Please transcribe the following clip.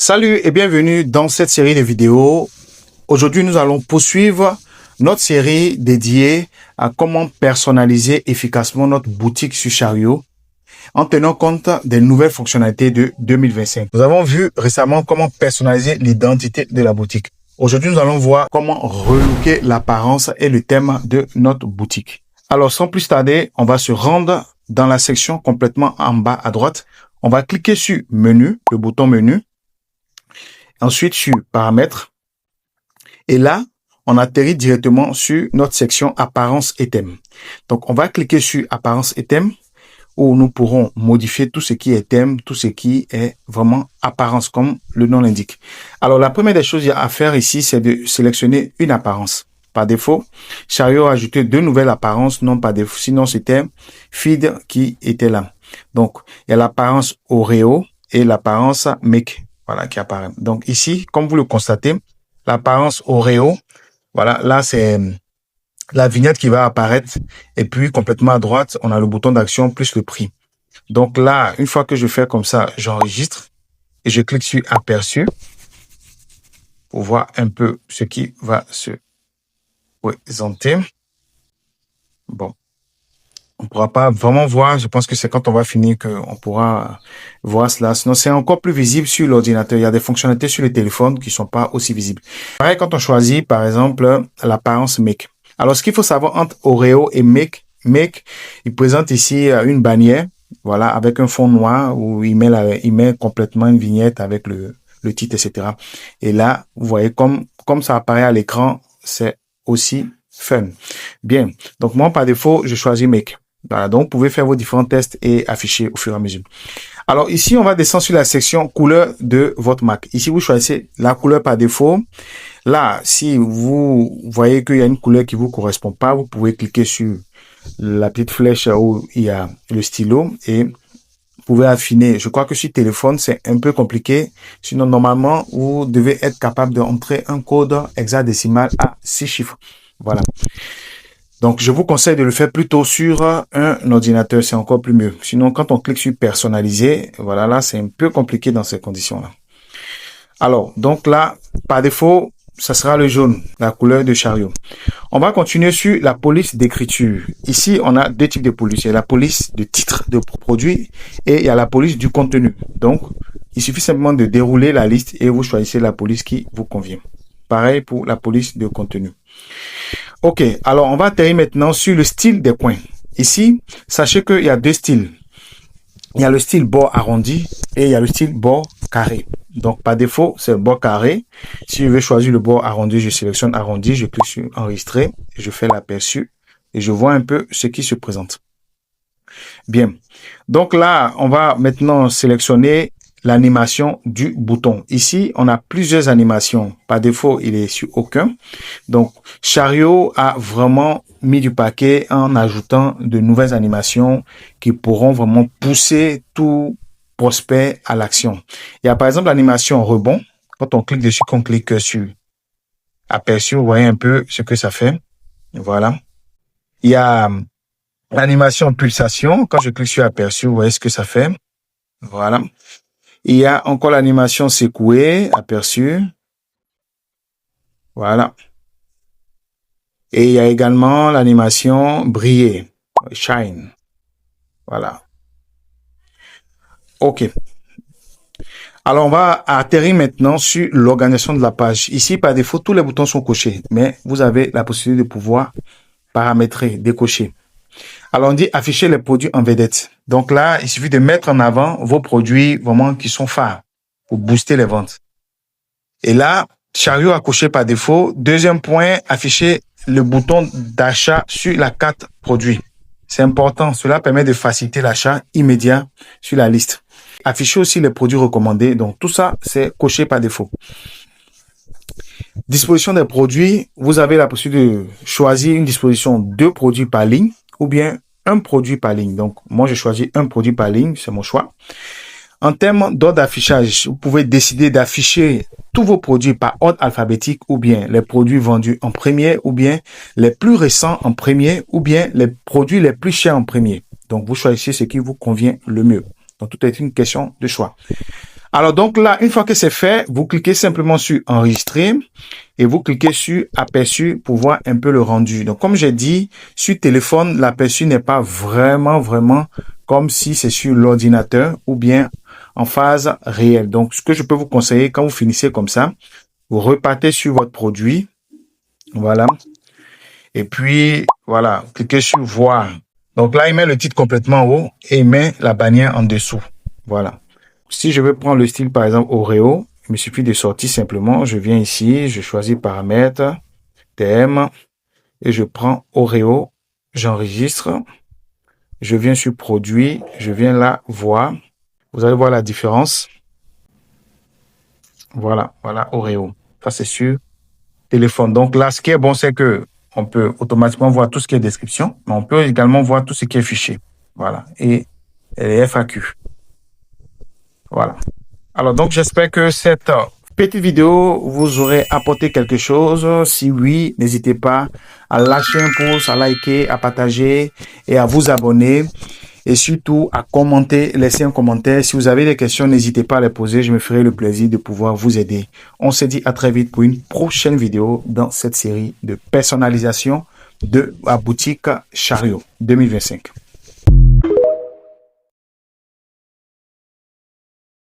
Salut et bienvenue dans cette série de vidéos. Aujourd'hui, nous allons poursuivre notre série dédiée à comment personnaliser efficacement notre boutique sur Chariot en tenant compte des nouvelles fonctionnalités de 2025. Nous avons vu récemment comment personnaliser l'identité de la boutique. Aujourd'hui, nous allons voir comment relooker l'apparence et le thème de notre boutique. Alors, sans plus tarder, on va se rendre dans la section complètement en bas à droite. On va cliquer sur Menu, le bouton Menu. Ensuite, sur Paramètres. Et là, on atterrit directement sur notre section Apparence et thème. Donc, on va cliquer sur Apparence et thème où nous pourrons modifier tout ce qui est thème, tout ce qui est vraiment apparence, comme le nom l'indique. Alors, la première des choses à faire ici, c'est de sélectionner une apparence. Par défaut, Chariot a ajouté deux nouvelles apparences, non par défaut, sinon c'était Feed qui était là. Donc, il y a l'apparence Oreo et l'apparence Make. Voilà, qui apparaît. Donc ici, comme vous le constatez, l'apparence Oreo, voilà, là c'est la vignette qui va apparaître. Et puis complètement à droite, on a le bouton d'action plus le prix. Donc là, une fois que je fais comme ça, j'enregistre et je clique sur Aperçu pour voir un peu ce qui va se présenter. Bon. On ne pourra pas vraiment voir. Je pense que c'est quand on va finir qu'on pourra voir cela. Sinon, c'est encore plus visible sur l'ordinateur. Il y a des fonctionnalités sur le téléphone qui sont pas aussi visibles. Pareil, quand on choisit, par exemple, l'apparence Make. Alors, ce qu'il faut savoir entre Oreo et Make, il présente ici une bannière, voilà, avec un fond noir où il met complètement une vignette avec le titre, etc. Et là, vous voyez, comme ça apparaît à l'écran, c'est aussi fun. Bien. Donc, moi, par défaut, je choisis Make. Voilà, donc vous pouvez faire vos différents tests et afficher au fur et à mesure. Alors ici, on va descendre sur la section couleur de votre Mac. Ici, vous choisissez la couleur par défaut. Là, si vous voyez qu'il y a une couleur qui vous correspond pas, vous pouvez cliquer sur la petite flèche où il y a le stylo et vous pouvez affiner. Je crois que sur téléphone, c'est un peu compliqué. Sinon, normalement, vous devez être capable d'entrer un code hexadécimal à 6 chiffres. Voilà. Donc, je vous conseille de le faire plutôt sur un ordinateur, c'est encore plus mieux. Sinon, quand on clique sur personnaliser, voilà, là, c'est un peu compliqué dans ces conditions-là. Alors, donc là, par défaut, ça sera le jaune, la couleur de Chariot. On va continuer sur la police d'écriture. Ici, on a deux types de police. Il y a la police de titre de produit et il y a la police du contenu. Donc, il suffit simplement de dérouler la liste et vous choisissez la police qui vous convient. Pareil pour la police de contenu. Ok, alors on va atterrir maintenant sur le style des coins. Ici, sachez qu'il y a deux styles. Il y a le style bord arrondi et il y a le style bord carré. Donc, par défaut, c'est le bord carré. Si je veux choisir le bord arrondi, je sélectionne arrondi, je clique sur enregistrer, je fais l'aperçu et je vois un peu ce qui se présente. Bien. Donc là, on va maintenant sélectionner l'animation du bouton. Ici, on a plusieurs animations. Par défaut, il est sur aucun. Donc, Chariot a vraiment mis du paquet en ajoutant de nouvelles animations qui pourront vraiment pousser tout prospect à l'action. Il y a par exemple l'animation rebond. Quand on clique dessus, qu'on clique sur aperçu, vous voyez un peu ce que ça fait. Voilà. Il y a l'animation pulsation. Quand je clique sur aperçu, vous voyez ce que ça fait. Voilà. Il y a encore l'animation secouée, aperçu. Voilà. Et il y a également l'animation briller, shine. Voilà. OK. Alors, on va atterrir maintenant sur l'organisation de la page. Ici, par défaut, tous les boutons sont cochés, mais vous avez la possibilité de pouvoir paramétrer, décocher. Alors, on dit afficher les produits en vedette. Donc là, il suffit de mettre en avant vos produits vraiment qui sont phares pour booster les ventes. Et là, Chariot a coché par défaut. Deuxième point, afficher le bouton d'achat sur la carte produit. C'est important. Cela permet de faciliter l'achat immédiat sur la liste. Afficher aussi les produits recommandés. Donc tout ça, c'est coché par défaut. Disposition des produits. Vous avez la possibilité de choisir une disposition de produits par ligne ou bien un produit par ligne. Donc, moi, je choisis un produit par ligne. C'est mon choix. En termes d'ordre d'affichage, vous pouvez décider d'afficher tous vos produits par ordre alphabétique ou bien les produits vendus en premier ou bien les plus récents en premier ou bien les produits les plus chers en premier. Donc, vous choisissez ce qui vous convient le mieux. Donc, tout est une question de choix. Alors donc là, une fois que c'est fait, vous cliquez simplement sur enregistrer et vous cliquez sur aperçu pour voir un peu le rendu. Donc comme j'ai dit, sur téléphone, l'aperçu n'est pas vraiment comme si c'est sur l'ordinateur ou bien en phase réelle. Donc ce que je peux vous conseiller quand vous finissez comme ça, vous repartez sur votre produit. Voilà. Et puis, voilà, cliquez sur voir. Donc là, il met le titre complètement en haut et il met la bannière en dessous. Voilà. Si je veux prendre le style, par exemple, Oreo, il me suffit de sortir simplement. Je viens ici, je choisis paramètres, thème, et je prends Oreo. J'enregistre. Je viens sur produit. Je viens là voir. Vous allez voir la différence. Voilà, voilà Oreo. Ça, c'est sur téléphone. Donc là, ce qui est bon, c'est que on peut automatiquement voir tout ce qui est description, mais on peut également voir tout ce qui est fichier. Voilà. Et les FAQ. Voilà. Alors, donc, j'espère que cette petite vidéo vous aurait apporté quelque chose. Si oui, n'hésitez pas à lâcher un pouce, à liker, à partager et à vous abonner. Et surtout, à commenter, laisser un commentaire. Si vous avez des questions, n'hésitez pas à les poser. Je me ferai le plaisir de pouvoir vous aider. On se dit à très vite pour une prochaine vidéo dans cette série de personnalisation de la boutique Chariot 2025.